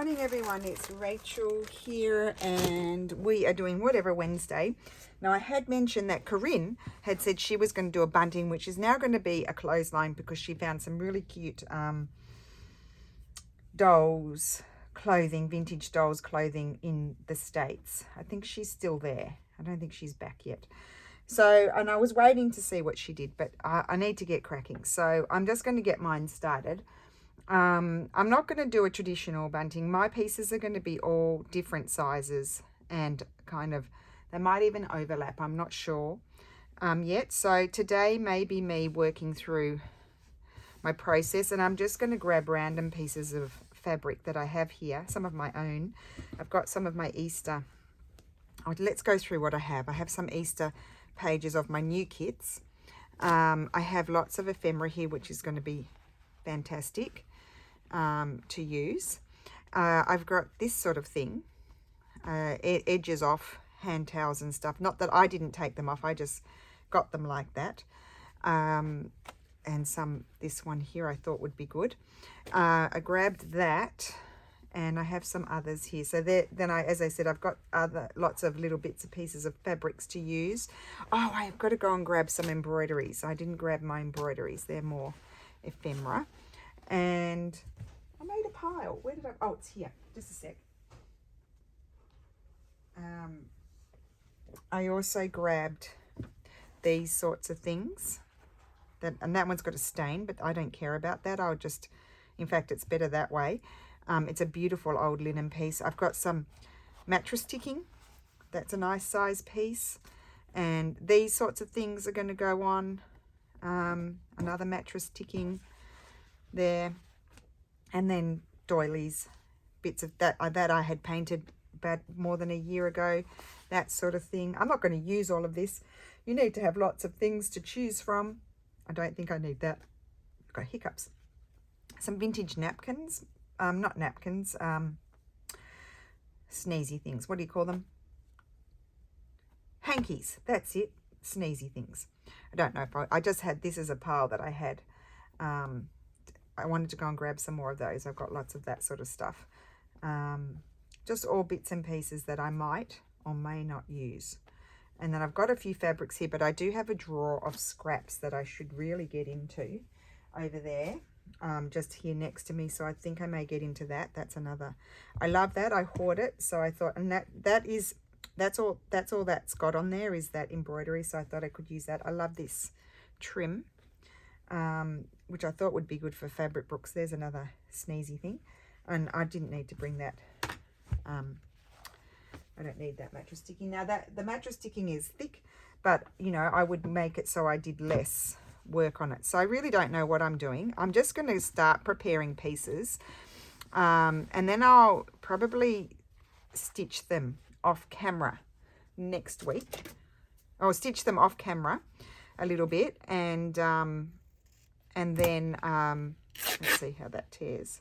Morning everyone, it's Rachel here and we are doing Whatever Wednesday. Now I had mentioned that Corinne had said she was going to do a bunting, which is now going to be a clothesline because she found some really cute dolls clothing, vintage dolls clothing in the States. I think she's still there. I don't think she's back yet. So, and I was waiting to see what she did, but I need to get cracking. So I'm just going to get mine started. I'm not going to do a traditional bunting. My pieces are going to be all different sizes and kind of, they might even overlap. I'm not sure yet. So today may be me working through my process, and I'm just going to grab random pieces of fabric that I have here, some of my own. I've got some of my Easter. Oh, let's go through what I have. I have some Easter pages of my new kits. I have lots of ephemera here, which is going to be fantastic to use. I've got this sort of thing, edges off, hand towels and stuff. Not that I didn't take them off, I just got them like that. And this one here I thought would be good. I grabbed that, and I have some others here. So then as I said, I've got lots of little bits and pieces of fabrics to use. Oh, I've got to go and grab some embroideries. I didn't grab my embroideries. They're more ephemera. And I made a pile. Where did I? Oh, it's here. Just a sec. I also grabbed these sorts of things. And that one's got a stain, but I don't care about that. I'll just, in fact, it's better that way. It's a beautiful old linen piece. I've got some mattress ticking. That's a nice size piece. And these sorts of things are going to go on. Another mattress ticking there. And then doilies, bits of that I had painted about more than a year ago, that sort of thing. I'm not going to use all of this. You need to have lots of things to choose from. I don't think I need that. I've got hiccups. Some vintage napkins. Not napkins, sneezy things. What do you call them? Hankies. That's it. Sneezy things. I don't know if I just had this as a pile that I had. I wanted to go and grab some more of those. I've got lots of that sort of stuff. Just all bits and pieces that I might or may not use. And then I've got a few fabrics here, but I do have a drawer of scraps that I should really get into over there. Just here next to me, so I think I may get into that. That's another. I love that. I hoard it, so I thought, and that's all that's got on there is that embroidery. So I thought I could use that. I love this trim, which I thought would be good for fabric books. There's another sneezy thing, and I didn't need to bring that. I don't need that mattress sticking. Now that the mattress sticking is thick, but you know, I would make it so I did less work on it. So I really don't know what I'm doing. I'm just going to start preparing pieces, and then I'll probably stitch them off camera next week. I'll stitch them off camera a little bit, and then let's see how that tears.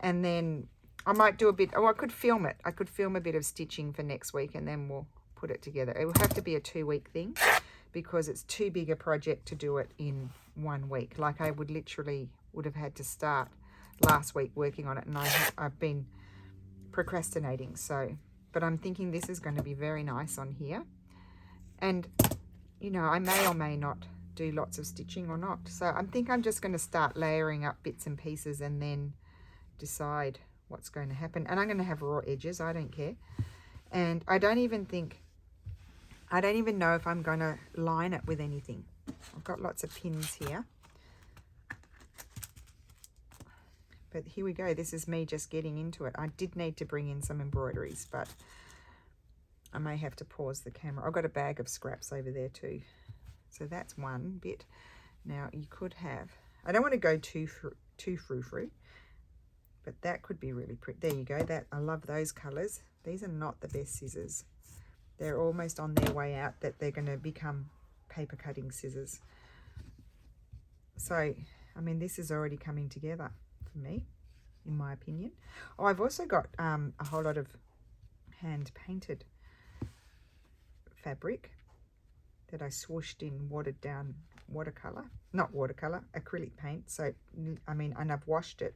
And then I might do a bit, I could film it. I could film a bit of stitching for next week, and then we'll put it together. It will have to be a 2-week thing because it's too big a project to do it in 1 week. Like I would have had to start last week working on it, and I've been procrastinating. So, but I'm thinking this is going to be very nice on here. And, you know, I may or may not do lots of stitching or not. So I think I'm just going to start layering up bits and pieces and then decide what's going to happen. And I'm going to have raw edges. I don't care. And I don't even know if I'm going to line it with anything. I've got lots of pins here. But here we go. This is me just getting into it. I did need to bring in some embroideries, but I may have to pause the camera. I've got a bag of scraps over there too. So that's one bit. Now you could have, I don't want to go too frou-frou, but that could be really pretty. There you go. I love those colors. These are not the best scissors. They're almost on their way out that they're going to become paper cutting scissors. So, I mean, this is already coming together for me, in my opinion. Oh, I've also got a whole lot of hand painted fabric that I swooshed in watered down watercolor, not watercolor, acrylic paint. So, I mean, and I've washed it.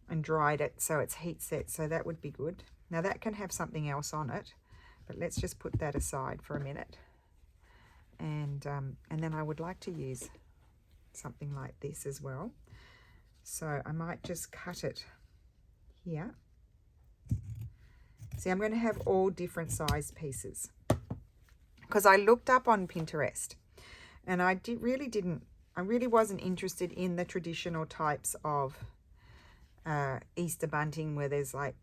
and dried it so it's heat set, so that would be good. Now that can have something else on it, but let's just put that aside for a minute. And then I would like to use something like this as well. So I might just cut it here. See, I'm going to have all different size pieces because I looked up on Pinterest and I really wasn't interested in the traditional types of Easter bunting where there's like,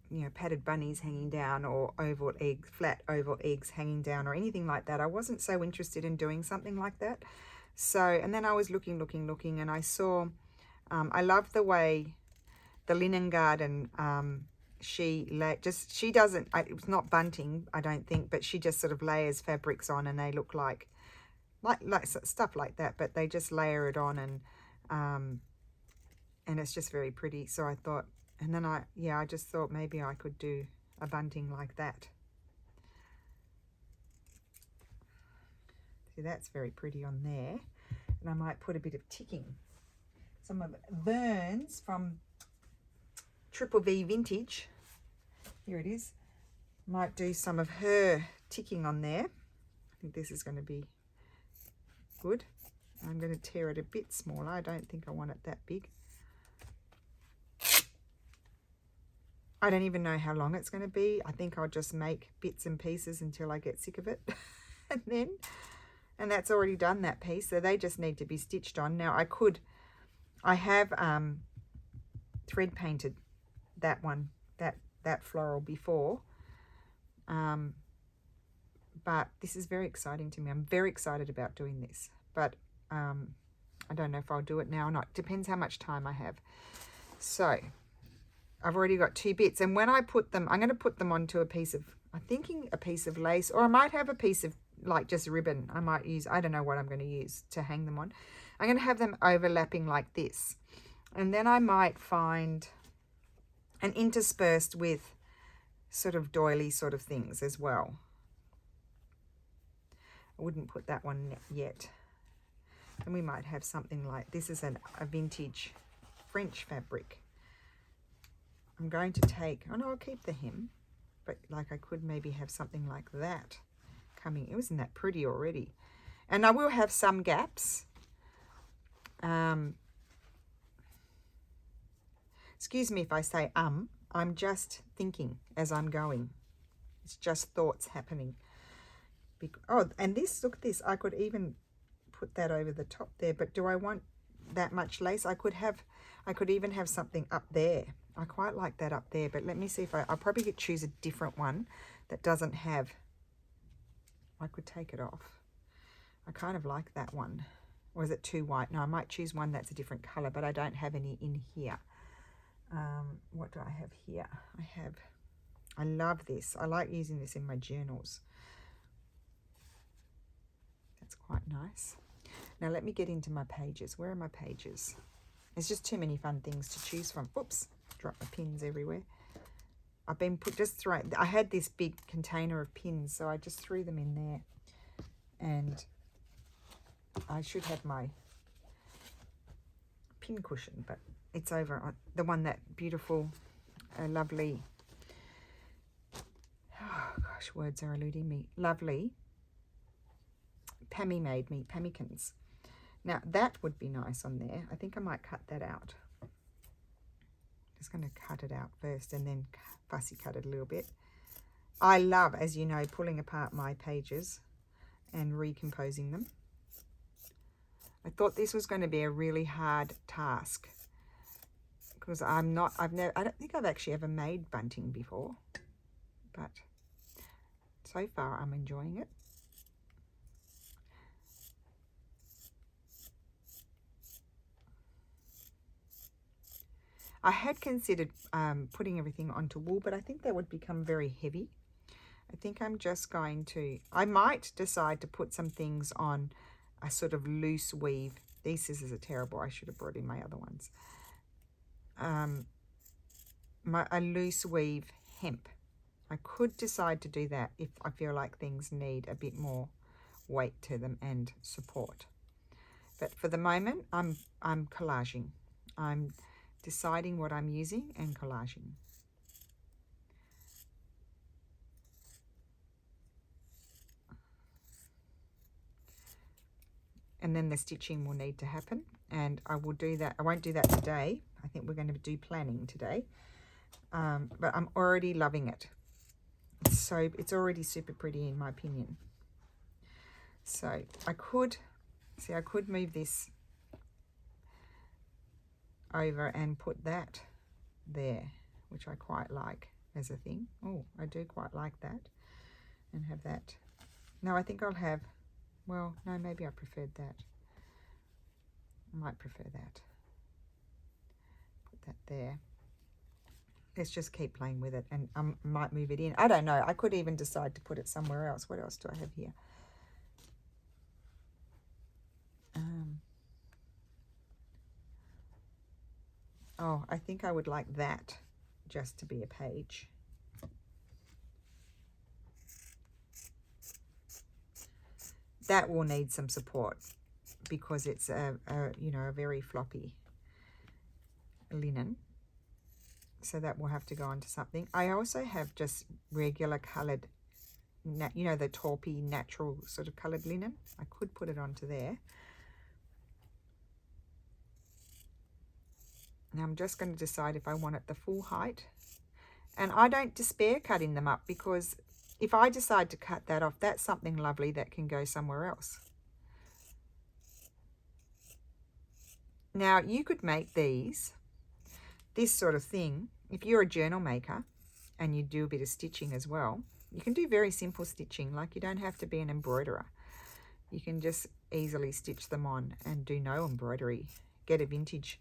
you know, padded bunnies hanging down or oval eggs, flat oval eggs hanging down or anything like that. I wasn't so interested in doing something like that. So, and then I was looking, and I saw, I love the way the Linen Garden, she doesn't, it's not bunting, I don't think, but she just sort of layers fabrics on and they look like stuff like that, but they just layer it on and it's just very pretty. So I thought, and then I just thought maybe I could do a bunting like that. See, that's very pretty on there. And I might put a bit of ticking. Some of Vern's from Triple V Vintage. Here it is. Might do some of her ticking on there. I think this is going to be good. I'm going to tear it a bit smaller. I don't think I want it that big. I don't even know how long it's going to be. I think I'll just make bits and pieces until I get sick of it. And that's already done, that piece. So they just need to be stitched on. Now I have thread painted that one, that floral before. But this is very exciting to me. I'm very excited about doing this. But I don't know if I'll do it now or not. Depends how much time I have. So I've already got 2 bits, and when I put them, I'm going to put them onto a piece of, I'm thinking a piece of lace, or I might have a piece of like just ribbon. I might use, I don't know what I'm going to use to hang them on. I'm going to have them overlapping like this, and then I might find and interspersed with sort of doily sort of things as well. I wouldn't put that one yet. And we might have something like, this is a vintage French fabric. I'm going to take, oh no, I'll keep the hem, but like I could maybe have something like that coming. Isn't that pretty already? And I will have some gaps. Excuse me if I say I'm just thinking as I'm going. It's just thoughts happening. Oh, and this, look at this. I could even put that over the top there, but do I want that much lace? I could even have something up there. I quite like that up there, but let me see if I'll probably choose a different one that doesn't have, I could take it off. I kind of like that one. Or is it too white? No, I might choose one that's a different color, but I don't have any in here. What do I have here? I love this. I like using this in my journals. That's quite nice. Now let me get into my pages. Where are my pages? There's just too many fun things to choose from. Oops, dropped my pins everywhere. I've been I had this big container of pins, so I just threw them in there. And I should have my pin cushion, but it's over on the one, that beautiful, lovely, oh gosh, words are eluding me, lovely Pammy made me Pammykins. Now that would be nice on there. I think I might cut that out. Just going to cut it out first and then fussy cut it a little bit. I love, as you know, pulling apart my pages and recomposing them. I thought this was going to be a really hard task because I don't think I've actually ever made bunting before, but so far I'm enjoying it. I had considered putting everything onto wool, but I think that would become very heavy. I think I'm just going to, I might decide to put some things on a sort of loose weave. These scissors are terrible. I should have brought in my other ones. A loose weave hemp. I could decide to do that if I feel like things need a bit more weight to them and support. But for the moment, I'm collaging. I'm deciding what I'm using and collaging. And then the stitching will need to happen, and I will do that. I won't do that today. I think we're going to do planning today, but I'm already loving it. It's already super pretty in my opinion. So I could move this over and put that there, which I quite like as a thing. Oh, I do quite like that, and have that. No, I think I'll have, well, no, maybe I preferred that. I might prefer that. Put that there. Let's just keep playing with it, and I might move it in. I don't know. I could even decide to put it somewhere else. What else do I have here? Oh, I think I would like that just to be a page. That will need some support because it's you know, a very floppy linen. So that will have to go onto something. I also have just regular coloured, you know, the taupey natural sort of coloured linen. I could put it onto there. Now I'm just going to decide if I want it the full height. And I don't despair cutting them up, because if I decide to cut that off, that's something lovely that can go somewhere else. Now you could make this sort of thing, if you're a journal maker and you do a bit of stitching as well. You can do very simple stitching, like you don't have to be an embroiderer. You can just easily stitch them on and do no embroidery. Get a vintage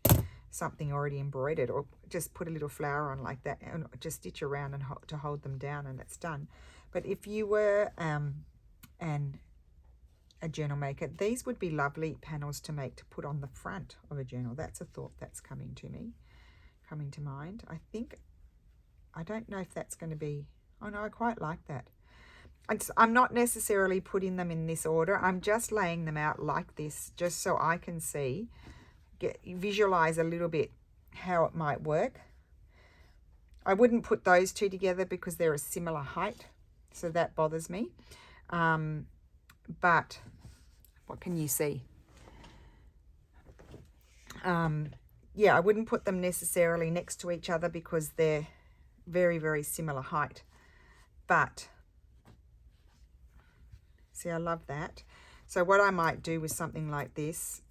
something already embroidered, or just put a little flower on like that and just stitch around and to hold them down, and that's done. But if you were a journal maker, these would be lovely panels to make to put on the front of a journal. That's a thought that's coming to mind. I don't know if that's going to be, oh no, I quite like that. I'm not necessarily putting them in this order. I'm just laying them out like this, just so I can see, visualize a little bit how it might work. I wouldn't put those two together because they're a similar height, so that bothers me. But what can you see? Yeah, I wouldn't put them necessarily next to each other because they're very, very similar height. But see, I love that. So what I might do with something like this,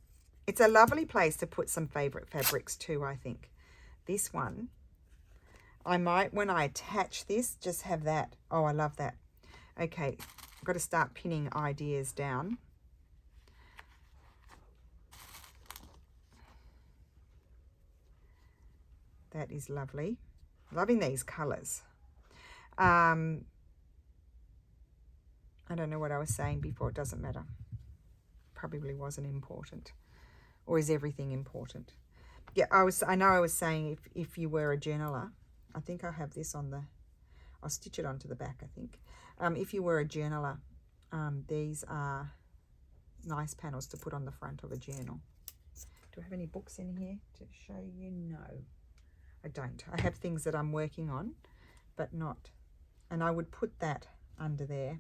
it's a lovely place to put some favorite fabrics too, I think. This one, I might, when I attach this, just have that. Oh, I love that. Okay, I've got to start pinning ideas down. That is lovely. Loving these colours. I don't know what I was saying before. It doesn't matter. Probably wasn't important. Or is everything important? Yeah, I know I was saying if you were a journaler, I think I have this on the, I'll stitch it onto the back, I think. If you were a journaler, these are nice panels to put on the front of a journal. Do I have any books in here to show you? No, I don't. I have things that I'm working on, but not. And I would put that under there,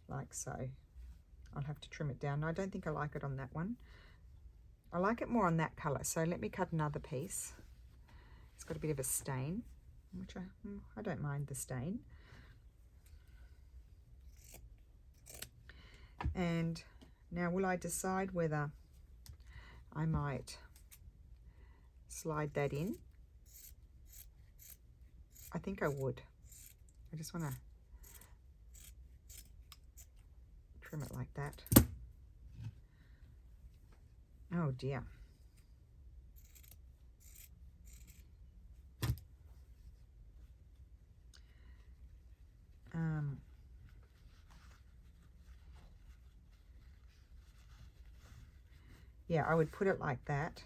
like so. I'll have to trim it down. I don't think I like it on that one. I like it more on that colour. So let me cut another piece. It's got a bit of a stain, which I don't mind the stain. And now will I decide whether I might slide that in? I think I would. I just want to trim it like that. Oh dear. Yeah, I would put it like that,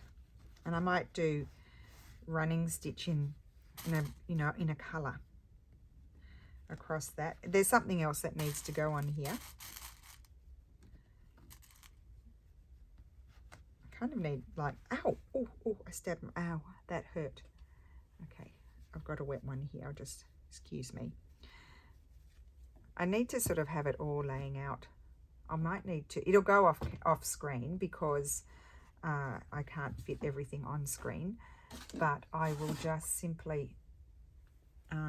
and I might do running stitch in a colour across that. There's something else that needs to go on here. I kind of need like, ow, oh, I stabbed, ow, that hurt. Okay, I've got a wet one here, I'll just, excuse me. I need to sort of have it all laying out. I might need to, it'll go off screen because I can't fit everything on screen, but I will just simply, it's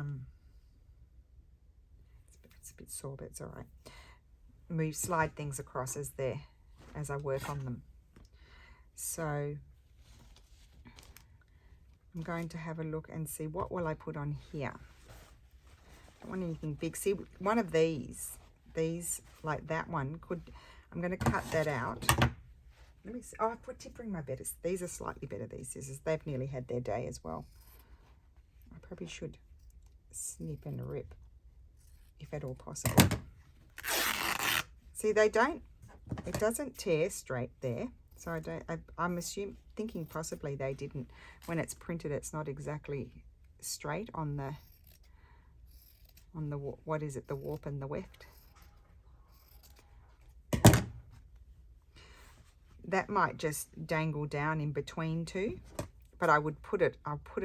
a bit sore, but it's all right. We slide things across as I work on them. So I'm going to have a look and see what will I put on here. I don't want anything big. See, one of these like that one could, I'm going to cut that out. Let me see. Oh, I put tippering my better. These are slightly better, these scissors. They've nearly had their day as well. I probably should snip and rip if at all possible. See, it doesn't tear straight there. So I'm thinking possibly they didn't, when it's printed, it's not exactly straight on the what is it, the warp and the weft. That might just dangle down in between two, but I'll put it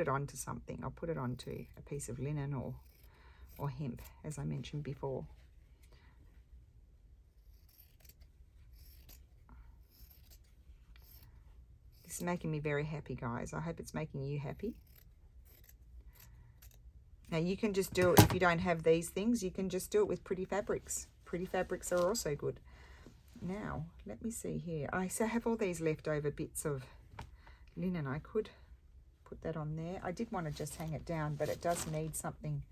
onto something. I'll put it onto a piece of linen or hemp, as I mentioned before. This is making me very happy, guys. I hope it's making you happy. Now you can just do it, if you don't have these things, you can just do it with pretty fabrics. Pretty fabrics are also good. Now, let me see here. I have all these leftover bits of linen. I could put that on there. I did want to just hang it down, but it does need something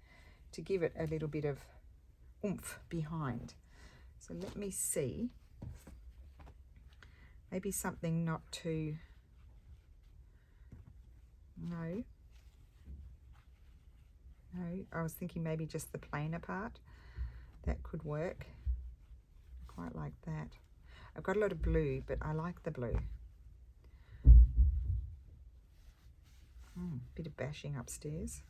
to give it a little bit of oomph behind. So let me see. Maybe something not too... No, I was thinking maybe just the plainer part. That could work. Quite like that. I've got a lot of blue, but I like the blue. Bit of bashing upstairs.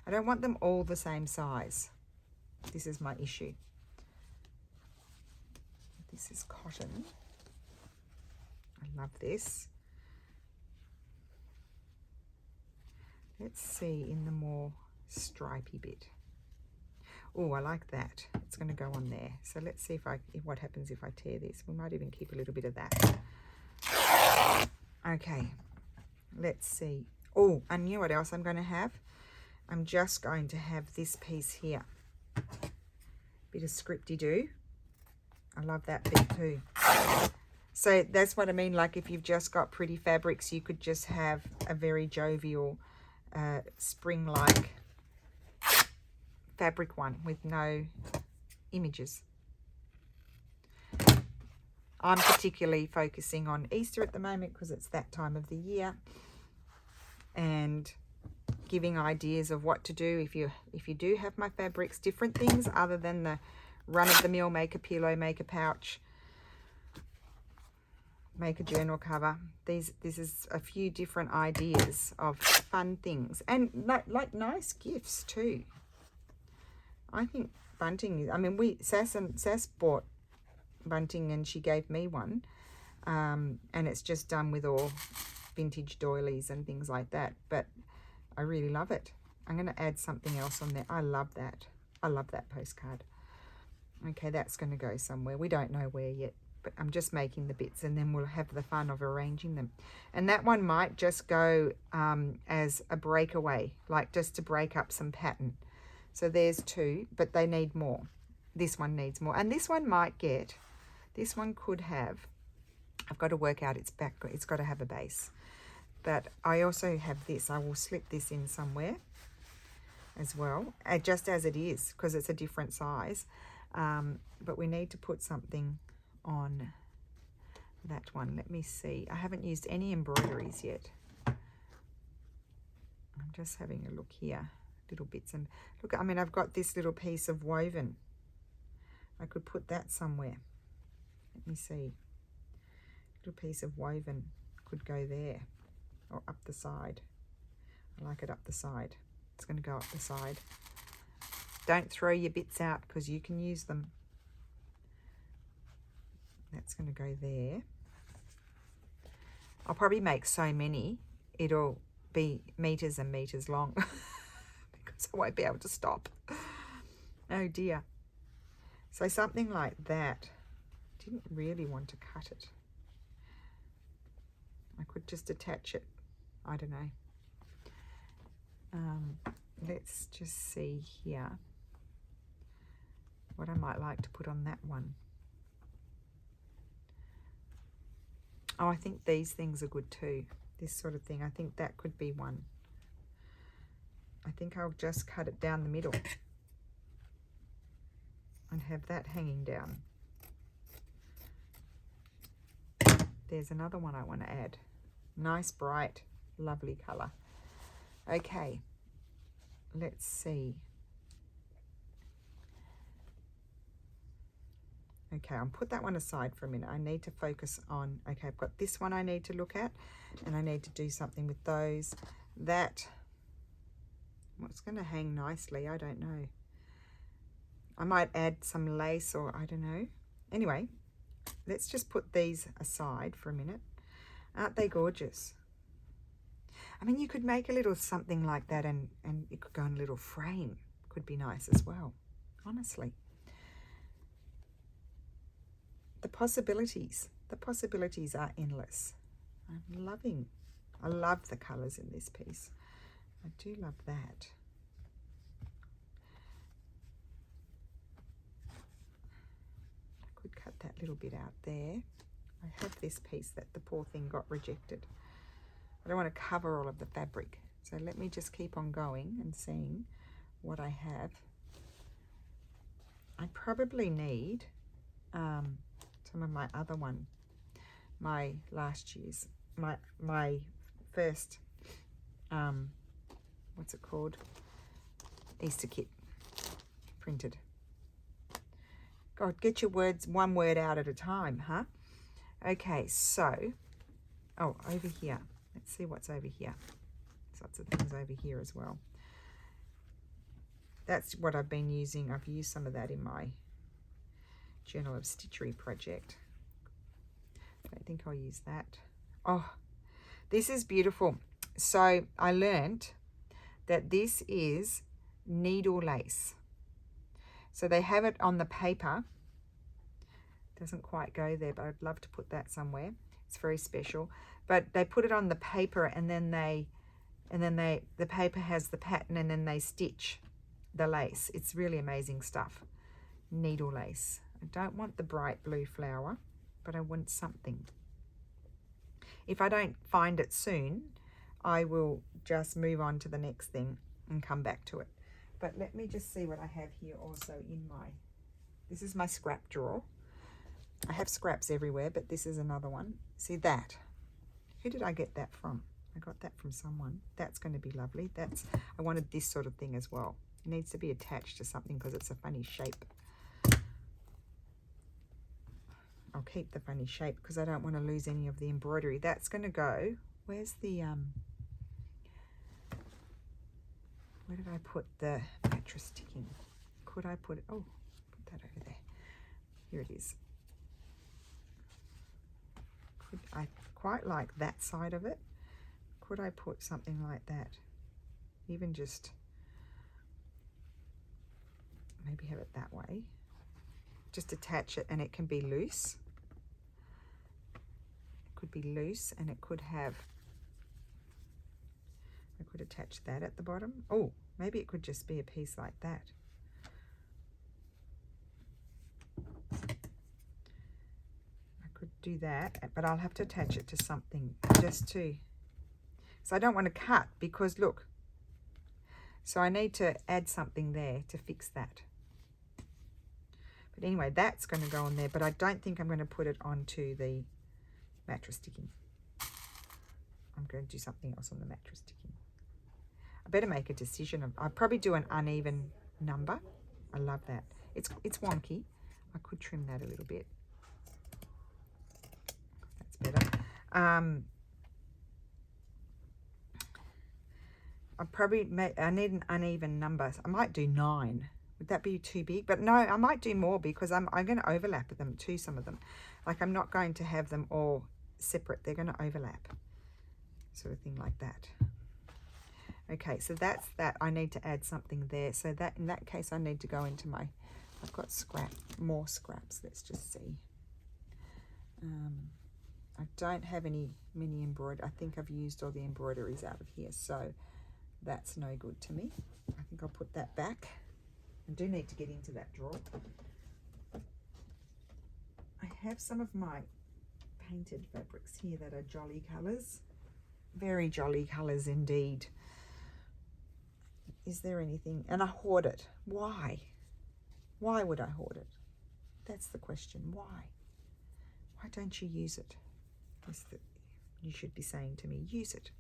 I don't want them all the same size. This is my issue. This is cotton. I love this. Let's see in the more stripy bit. Oh, I like that. It's going to go on there. So let's see what happens if I tear this. We might even keep a little bit of that. Okay, let's see. Oh, I knew what else I'm going to have. I'm just going to have this piece here. Bit of scripty-doo. I love that bit too. So that's what I mean. Like if you've just got pretty fabrics, you could just have a very jovial spring-like fabric one with no images. I'm particularly focusing on Easter at the moment because it's that time of the year, and giving ideas of what to do if you do have my fabrics, different things other than the run-of-the-mill, make a pillow, make a pouch, make a journal cover. This is a few different ideas of fun things, and like nice gifts too. I think bunting is, I mean, Sass bought bunting and she gave me one, and it's just done with all vintage doilies and things like that, but I really love it. I'm going to add something else on there. I love that. I love that postcard. Okay, that's going to go somewhere. We don't know where yet, but I'm just making the bits, and then we'll have the fun of arranging them. And that one might just go as a breakaway, like just to break up some pattern. So there's two, but they need more. This one needs more, and this one this one could have, I've got to work out its back, it's got to have a base. But I also have this. I will slip this in somewhere as well, just as it is, because it's a different size. But we need to put something on that one. Let me see. I haven't used any embroideries yet. I'm just having a look here. Little bits, and look, I mean, I've got this little piece of woven. I could put that somewhere. Let me see. Little piece of woven could go there, or up the side. I like it up the side. It's going to go up the side. Don't throw your bits out because you can use them. That's going to go there. I'll probably make so many, it'll be meters and meters long because I won't be able to stop. Oh dear. So something like that. Didn't really want to cut it. I could just attach it. I don't know. Let's just see here what I might like to put on that one. Oh, I think these things are good too. This sort of thing. I think that could be one. I think I'll just cut it down the middle and have that hanging down. There's another one I want to add. Nice, bright, lovely colour. Okay, let's see. Okay, I'll put that one aside for a minute. I need to focus on, okay, I've got this one I need to look at, and I need to do something with those. That, what's going to hang nicely? I don't know. I might add some lace, or I don't know. Anyway, let's just put these aside for a minute. Aren't they gorgeous? I mean, you could make a little something like that, and it could go in a little frame. Could be nice as well, honestly. The possibilities are endless. I love the colours in this piece. I do love that. I could cut that little bit out there. I have this piece that the poor thing got rejected. I don't want to cover all of the fabric. So let me just keep on going and seeing what I have. I probably need some of my other one, my last year's, my first, what's it called? Easter kit printed. God, get your words, one word out at a time, huh? Okay, so, oh, over here. Let's see what's over here. There's lots of things over here as well. That's what I've been using. I've used some of that in my Journal of Stitchery project. I don't think I'll use that. Oh, this is beautiful. So I learned that this is needle lace. So they have it on the paper. Doesn't quite go there, but I'd love to put that somewhere. It's very special. But they put it on the paper, and then the paper has the pattern, and then they stitch the lace. It's really amazing stuff. Needle lace. I don't want the bright blue flower, but I want something. If I don't find it soon, I will just move on to the next thing and come back to it. But let me just see what I have here also in my, this is my scrap drawer. I have scraps everywhere, but this is another one. See that? Who did I get that from? I got that from someone. That's going to be lovely. I wanted this sort of thing as well. It needs to be attached to something because it's a funny shape. I'll keep the funny shape because I don't want to lose any of the embroidery. That's going to go, where's the, where did I put the mattress sticking? Could I put it, oh, put that over there. Here it is. I quite like that side of it. Could I put something like that? Even just, maybe have it that way. Just attach it, and it can be loose. It could be loose, and it could have, I could attach that at the bottom. Oh, maybe it could just be a piece like that. I could do that, but I'll have to attach it to something just to, so I don't want to cut because look, so I need to add something there to fix that. But anyway, that's going to go on there, but I don't think I'm going to put it onto the mattress sticking. I'm going to do something else on the mattress sticking. I better make a decision. I'll probably do an uneven number. I love that. It's wonky. I could trim that a little bit. That's better. I need an uneven number. I might do 9. Would that be too big? But no, I might do more because I'm going to overlap them too, some of them. Like I'm not going to have them all separate. They're going to overlap, sort of thing like that. Okay, so that's that. I need to add something there. So that in that case, I need to go into my, I've got more scraps. Let's just see. I don't have any mini embroidery. I think I've used all the embroideries out of here, so that's no good to me. I think I'll put that back. I do need to get into that drawer. I have some of my painted fabrics here that are jolly colours. Very jolly colours indeed. Is there anything? And I hoard it. Why? Why would I hoard it? That's the question. Why? Why don't you use it? That's the, you should be saying to me, use it.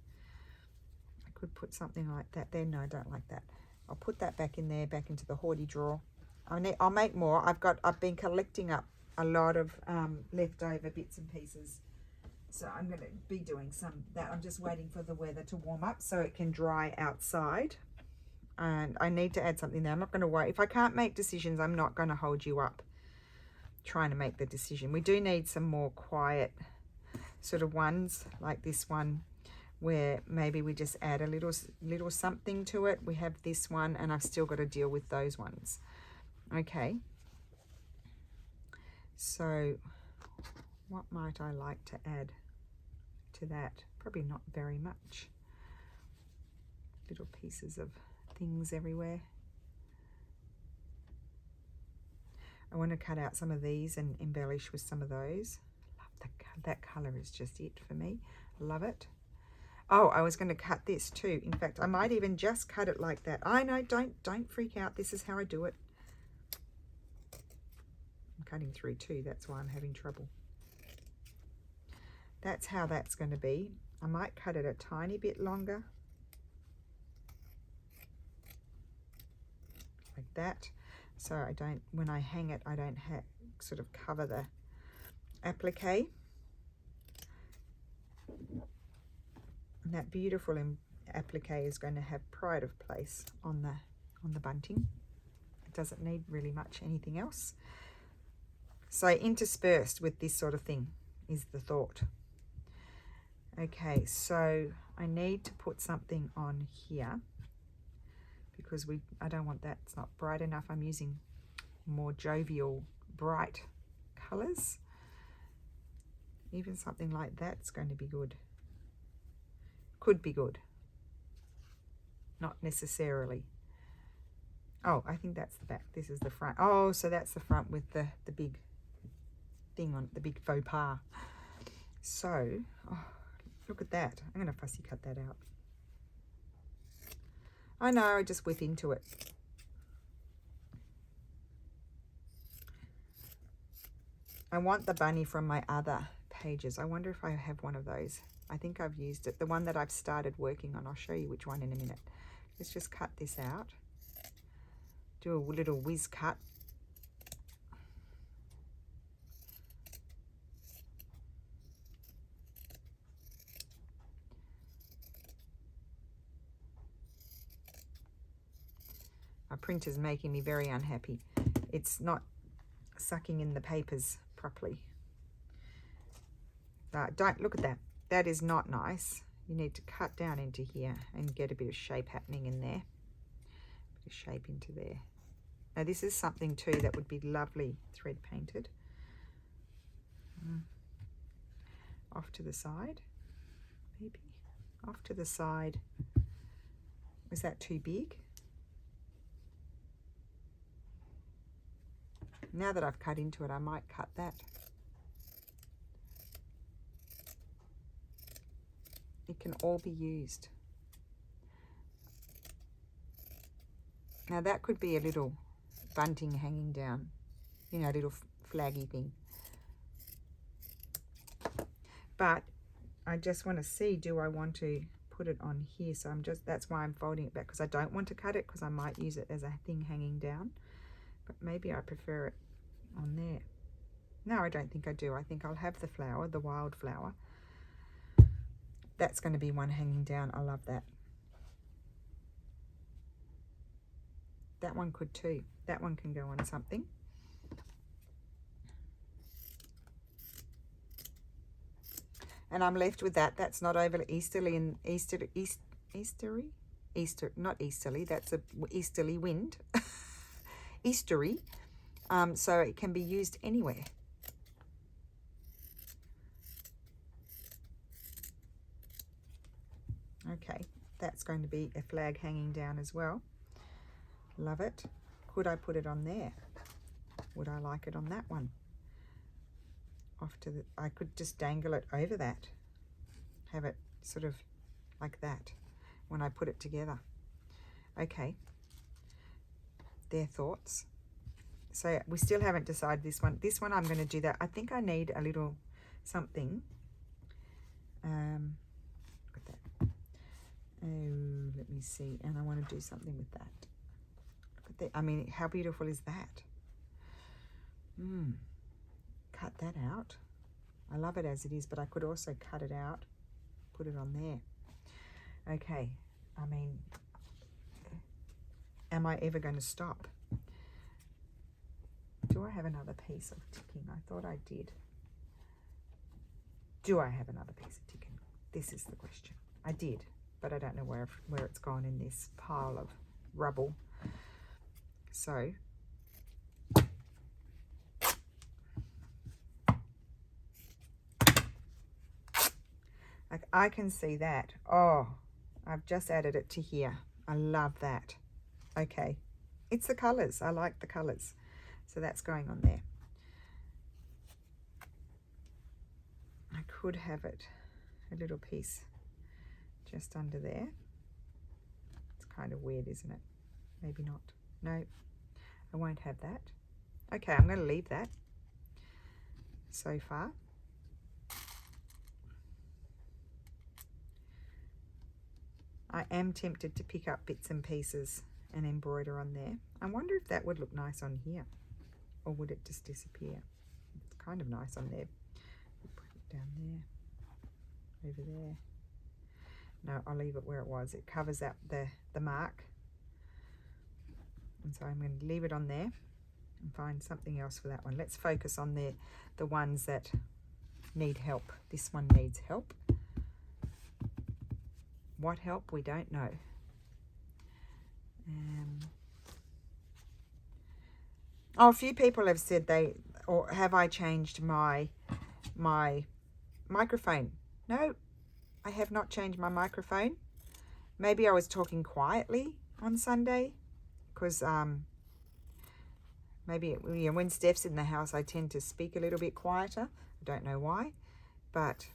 I could put something like that there. No, I don't like that. I'll put that back in there, back into the hoardy drawer. I'll make more. I've been collecting up a lot of leftover bits and pieces. So I'm going to be doing some that. I'm just waiting for the weather to warm up so it can dry outside. And I need to add something there. I'm not going to wait. If I can't make decisions, I'm not going to hold you up trying to make the decision. We do need some more quiet sort of ones, like this one, where maybe we just add a little something to it. We have this one, and I've still got to deal with those ones. Okay. So what might I like to add to that? Probably not very much. Little pieces of things everywhere. I want to cut out some of these and embellish with some of those. Love that colour is just it for me. I love it. Oh, I was going to cut this too. In fact, I might even just cut it like that. I know, don't freak out. This is how I do it. I'm cutting through too. That's why I'm having trouble. That's how that's going to be. I might cut it a tiny bit longer. Like that. So I don't, when I hang it, I don't sort of cover the applique. And that beautiful applique is going to have pride of place on the bunting. It doesn't need really much anything else. So interspersed with this sort of thing is the thought. Okay, so I need to put something on here because I don't want that. It's not bright enough. I'm using more jovial, bright colors. Even something like that's going to be good. Could be good. Not necessarily. Oh, I think that's the back. This is the front. Oh, so that's the front with the big thing on it, the big faux pas. So, oh, look at that. I'm going to fussy cut that out. I know, I just whip into it. I want the bunny from my other pages. I wonder if I have one of those. I think I've used it. The one that I've started working on. I'll show you which one in a minute. Let's just cut this out. Do a little whiz cut. My printer's making me very unhappy. It's not sucking in the papers properly. Don't look at that. That is not nice. You need to cut down into here and get a bit of shape happening in there. A bit of shape into there. Now this is something too that would be lovely thread painted. Off to the side, maybe. Off to the side. Was that too big? Now that I've cut into it, I might cut that. It can all be used. Now that could be a little bunting hanging down, you know, a little flaggy thing. But I just want to see, do I want to put it on here? So that's why I'm folding it back, because I don't want to cut it, because I might use it as a thing hanging down. But maybe I prefer it on there. No, I don't think I do. I think I'll have the flower, the wild flower. That's going to be one hanging down. I love that. That one could too. That one can go on something. And I'm left with that. That's not overly easterly and not easterly. That's a easterly wind. Eastery. So it can be used anywhere. Okay, that's going to be a flag hanging down as well. Love it. Could I put it on there? Would I like it on that one? I could just dangle it over that. Have it sort of like that when I put it together. Okay. Their thoughts. So we still haven't decided this one. This one I'm going to do that. I think I need a little something. Look at that. Oh, let me see. And I want to do something with that. Look at that. I mean, how beautiful is that? Cut that out. I love it as it is, but I could also cut it out, put it on there. Okay. I mean, am I ever going to stop? Do I have another piece of ticking? I thought I did. Do I have another piece of ticking? This is the question. I did, but I don't know where it's gone in this pile of rubble. So like I can see that. Oh, I've just added it to here. I love that. Okay. It's the colors. I like the colors. So that's going on there. I could have it, a little piece just under there. It's kind of weird, isn't it? Maybe not. No, I won't have that. Okay, I'm going to leave that so far. I am tempted to pick up bits and pieces and embroider on there. I wonder if that would look nice on here, or would it just disappear? It's kind of nice on there. Put it down there, over there. No, I'll leave it where it was. It covers up the mark. And so I'm going to leave it on there and find something else for that one. Let's focus on the ones that need help. This one needs help. What help? We don't know. Oh, a few people have said have I changed my microphone? No, I have not changed my microphone. Maybe I was talking quietly on Sunday because maybe when Steph's in the house, I tend to speak a little bit quieter. I don't know why, but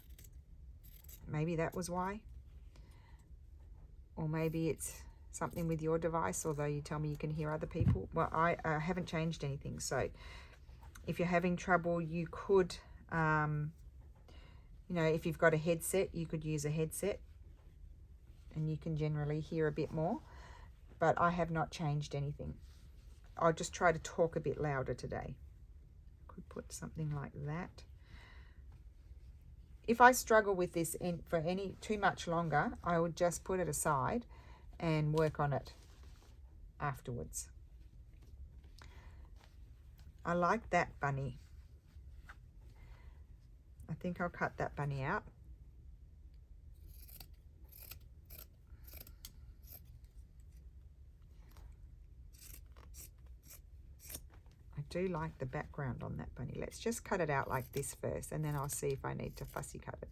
maybe that was why. Or maybe it's something with your device, although you tell me you can hear other people. Well, I haven't changed anything. So if you're having trouble, you could, if you've got a headset, you could use a headset and you can generally hear a bit more. But I have not changed anything. I'll just try to talk a bit louder today. Could put something like that. If I struggle with this for too much longer, I would just put it aside and work on it afterwards. I like that bunny. I think I'll cut that bunny out. I do like the background on that bunny. Let's just cut it out like this first, and then I'll see if I need to fussy cut it.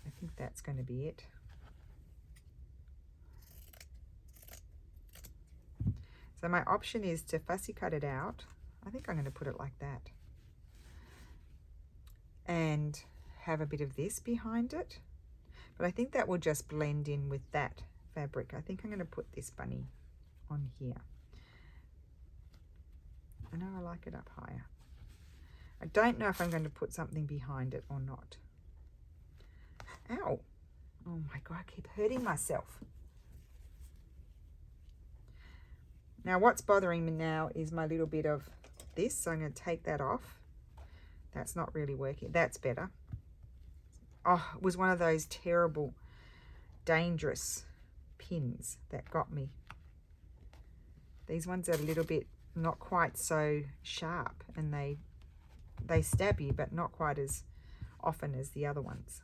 I think that's going to be it. So my option is to fussy cut it out. I think I'm going to put it like that. And have a bit of this behind it. But I think that will just blend in with that fabric. I think I'm going to put this bunny on here. I know I like it up higher. I don't know if I'm going to put something behind it or not. Ow. Oh my God, I keep hurting myself. Now what's bothering me now is my little bit of this. So I'm going to take that off. That's not really working. That's better. Oh, it was one of those terrible, dangerous pins that got me. These ones are a little bit not quite so sharp, and they stab you, but not quite as often as the other ones.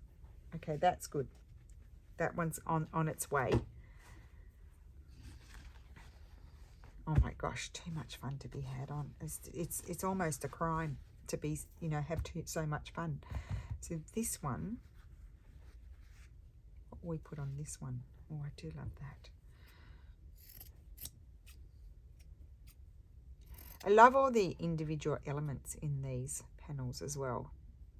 Okay, that's good. That one's on its way. Oh my gosh, too much fun to be had on. It's almost a crime to be, you know, have so much fun. So this one, what we put on this one? Oh, I do love that. I love all the individual elements in these panels as well.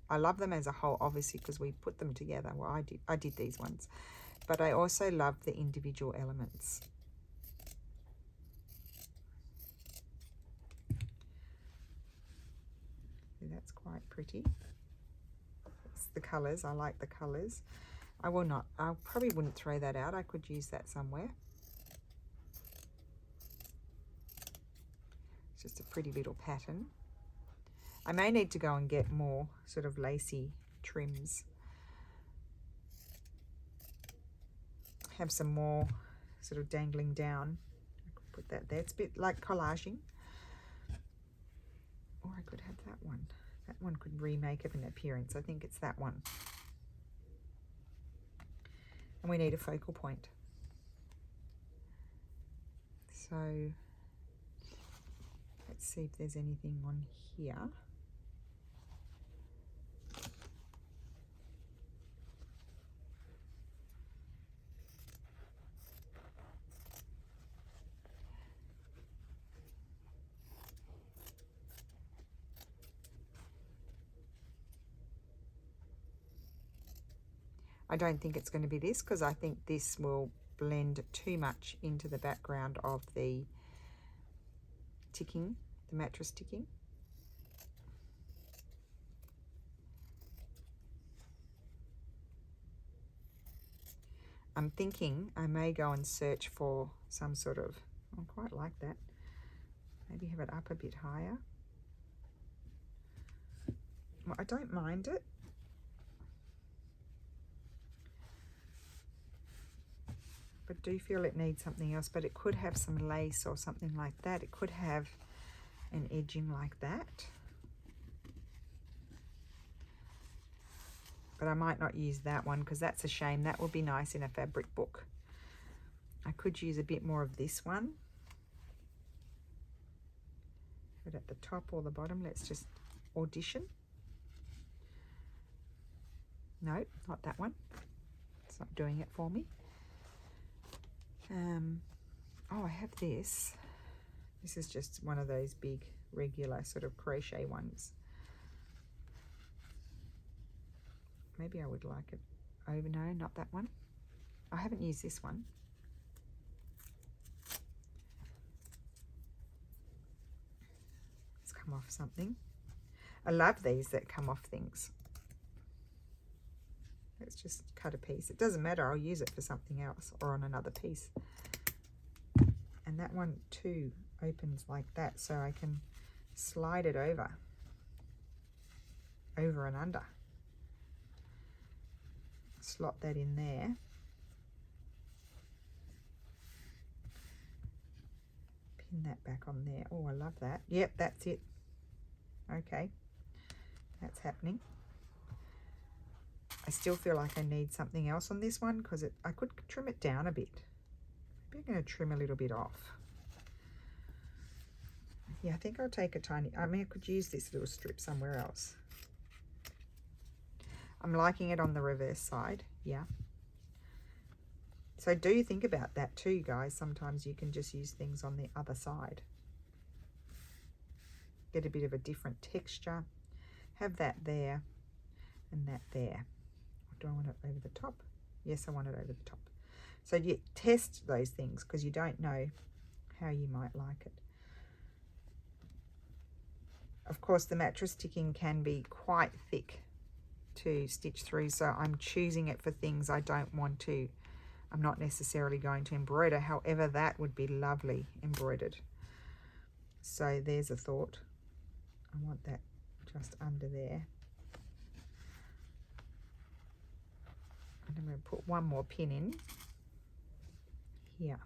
I love them as a whole, obviously, because we put them together. Well, I did these ones, but I also love the individual elements. That's quite pretty. It's the colours. I like the colours. I probably wouldn't throw that out. I could use that somewhere. It's just a pretty little pattern. I may need to go and get more sort of lacy trims. Have some more sort of dangling down. I could put that there. It's a bit like collaging. Or I could have that one. That one could remake an appearance. I think it's that one. And we need a focal point. So let's see if there's anything on here. I don't think it's going to be this, because I think this will blend too much into the background of the ticking, the mattress ticking. I'm thinking I may go and search for some sort of, I quite like that. Maybe have it up a bit higher. Well, I don't mind it. But do feel it needs something else, but it could have some lace or something like that. It could have an edging like that. But I might not use that one, because that's a shame. That would be nice in a fabric book. I could use a bit more of this one. But at the top or the bottom, let's just audition. No, not that one. It's not doing it for me. Oh, I have this. This is just one of those big regular sort of crochet ones. Maybe I would like it over. No, not that one. I haven't used this one. It's come off something. I love these that come off things. Let's just cut a piece. It doesn't matter. I'll use it for something else or on another piece. And that one too opens like that, so I can slide it over and under. Slot that in there. Pin that back on there. Oh, I love that. Yep, that's it. Okay, that's happening. I still feel like I need something else on this one, because I could trim it down a bit. Maybe I'm going to trim a little bit off. Yeah, I think I'll take a tiny, I mean, I could use this little strip somewhere else. I'm liking it on the reverse side, yeah. So do think about that too, guys. Sometimes you can just use things on the other side. Get a bit of a different texture. Have that there and that there. Do I want it over the top? Yes, I want it over the top. So you test those things, because you don't know how you might like it. Of course, the mattress ticking can be quite thick to stitch through, so I'm choosing it for things I don't want to. I'm not necessarily going to embroider. However, that would be lovely embroidered. So there's a thought. I want that just under there. And I'm going to put one more pin in here.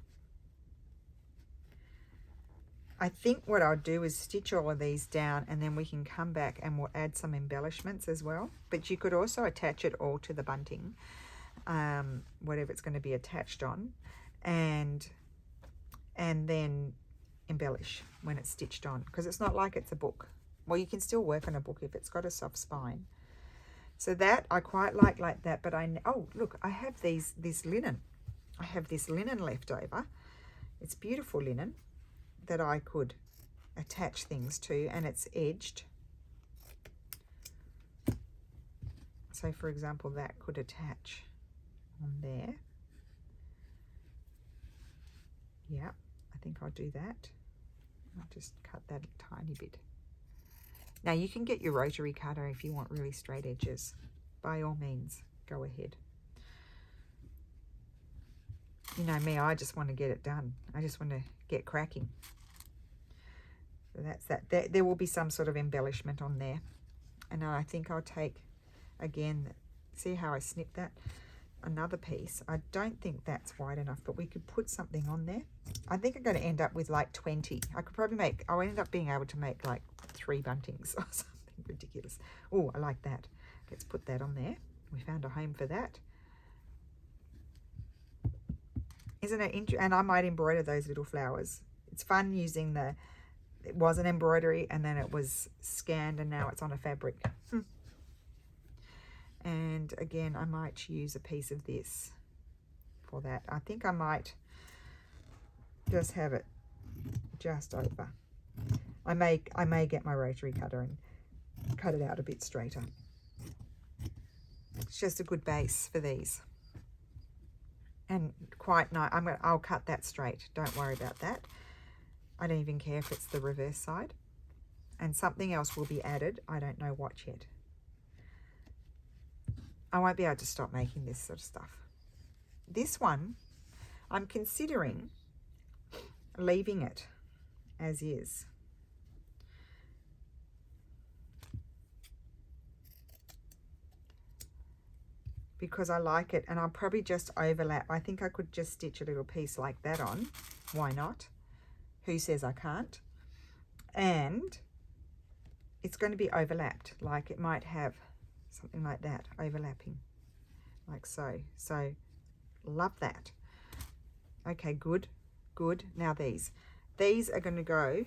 I think what I'll do is stitch all of these down, and then we can come back and we'll add some embellishments as well. But you could also attach it all to the bunting, whatever it's going to be attached on, and then embellish when it's stitched on, because it's not like it's a book. Well, you can still work on a book if it's got a soft spine. So that I quite like that. But oh look, I have this linen. I have this linen left over. It's beautiful linen that I could attach things to, and it's edged. So for example, that could attach on there. Yeah, I think I'll do that. I'll just cut that a tiny bit. Now you can get your rotary cutter if you want really straight edges. By all means, go ahead. You know me, I just want to get it done. I just want to get cracking. So that's that. There will be some sort of embellishment on there. And I think I'll take, again, see how I snipped that? Another piece. I don't think that's wide enough, but we could put something on there. I think I'm going to end up with like 20. I could probably make, I'll end up being able to make like 3 buntings or something ridiculous. Oh, I like that. Let's put that on there. We found a home for that. Isn't it interesting? And I might embroider those little flowers. It's fun using it was an embroidery and then it was scanned and now it's on a fabric. And again, I might use a piece of this for that. I think I might just have it just over. I may get my rotary cutter and cut it out a bit straighter. It's just a good base for these. And quite nice. I'll cut that straight. Don't worry about that. I don't even care if it's the reverse side. And something else will be added. I don't know what yet. I won't be able to stop making this sort of stuff. This one, I'm considering leaving it as is. Because I like it, and I'll probably just overlap. I think I could just stitch a little piece like that on. Why not? Who says I can't? And it's going to be overlapped. Like it might have something like that, overlapping, like so. So, love that. Okay, good, good. Now these are going to go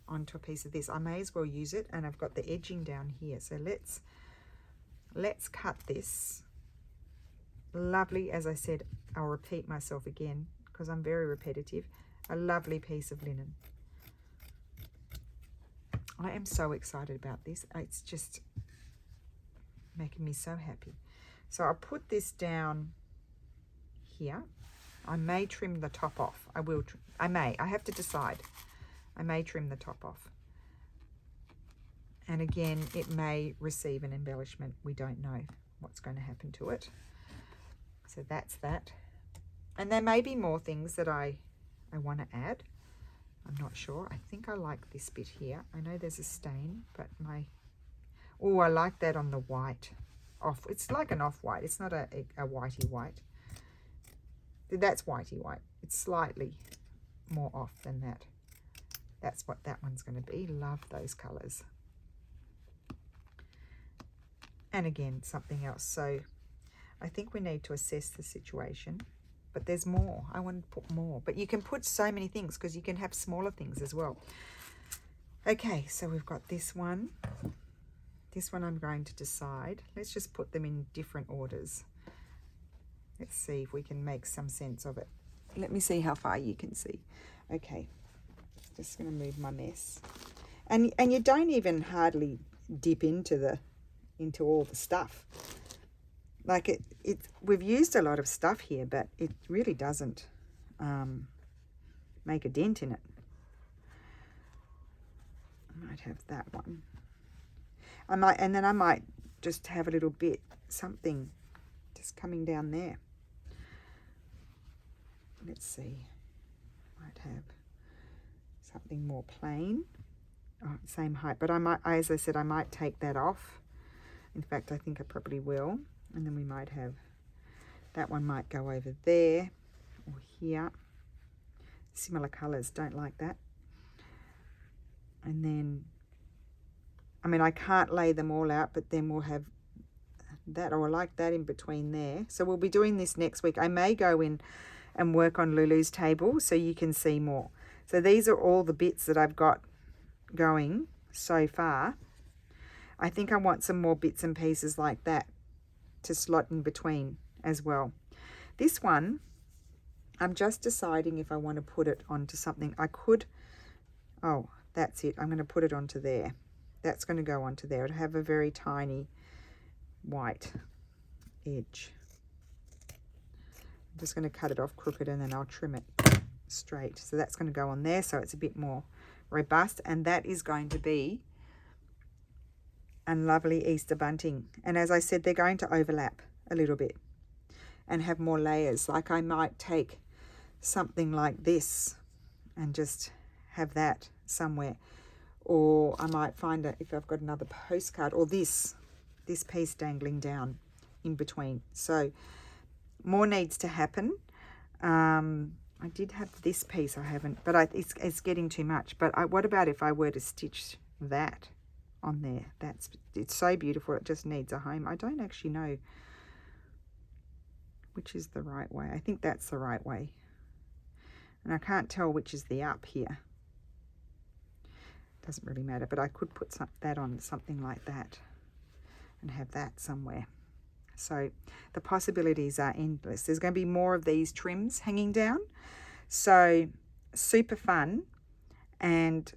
onto a piece of this. I may as well use it, and I've got the edging down here. So let's cut this. Lovely, as I said, I'll repeat myself again because I'm very repetitive. A lovely piece of linen. I am so excited about this. It's just making me so happy. So I'll put this down here. I may trim the top off. I will. I have to decide. I may trim the top off. And again, it may receive an embellishment. We don't know what's going to happen to it. So that's that. And there may be more things that I want to add. I'm not sure. I think I like this bit here. I know there's a stain, but oh, I like that on the white. It's like an off-white. It's not a whitey white. That's whitey white. It's slightly more off than that. That's what that one's going to be. Love those colors. And again, something else. So I think we need to assess the situation, but there's more. I want to put more, but you can put so many things because you can have smaller things as well. Okay, so we've got this one. This one I'm going to decide. Let's just put them in different orders. Let's see if we can make some sense of it. Let me see how far you can see. Okay, just going to move my mess. And you don't even hardly dip into all the stuff. Like we've used a lot of stuff here, but it really doesn't make a dent in it. I might have that one. And then I might just have a little bit, something just coming down there. Let's see. Might have something more plain. Oh, same height, but I might, as I said, I might take that off. In fact, I think I probably will. And then we might have, that one might go over there or here. Similar colors, don't like that. And then, I mean, I can't lay them all out, but then we'll have that, or I like that in between there. So we'll be doing this next week. I may go in and work on Lulu's table so you can see more. So these are all the bits that I've got going so far. I think I want some more bits and pieces like that to slot in between as well. This one, I'm just deciding if I want to put it onto something. I could, oh, that's it. I'm going to put it onto there. That's going to go onto there. It'll have a very tiny white edge. I'm just going to cut it off crooked and then I'll trim it straight. So that's going to go on there so it's a bit more robust, and that is going to be a lovely Easter bunting. And as I said, they're going to overlap a little bit and have more layers. Like I might take something like this and just have that somewhere, or I might find it if I've got another postcard, or this piece dangling down in between. So more needs to happen. I did have this piece, I haven't, but it's getting too much. But what about if I were to stitch that on there? It's so beautiful, it just needs a home. I don't actually know which is the right way. I think that's the right way. And I can't tell which is the up here. Doesn't really matter, but I could put that on something like that and have that somewhere. So the possibilities are endless. There's going to be more of these trims hanging down. So super fun, and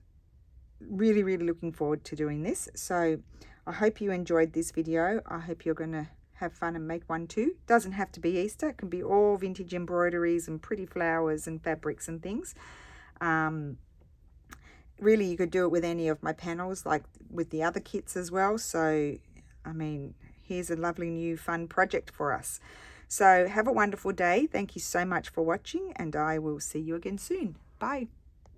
really, really looking forward to doing this. So I hope you enjoyed this video. I hope you're going to have fun and make one too. Doesn't have to be Easter. It can be all vintage embroideries and pretty flowers and fabrics and things. Really, you could do it with any of my panels, like with the other kits as well. So, I mean, here's a lovely new fun project for us. So have a wonderful day. Thank you so much for watching, and I will see you again soon. Bye.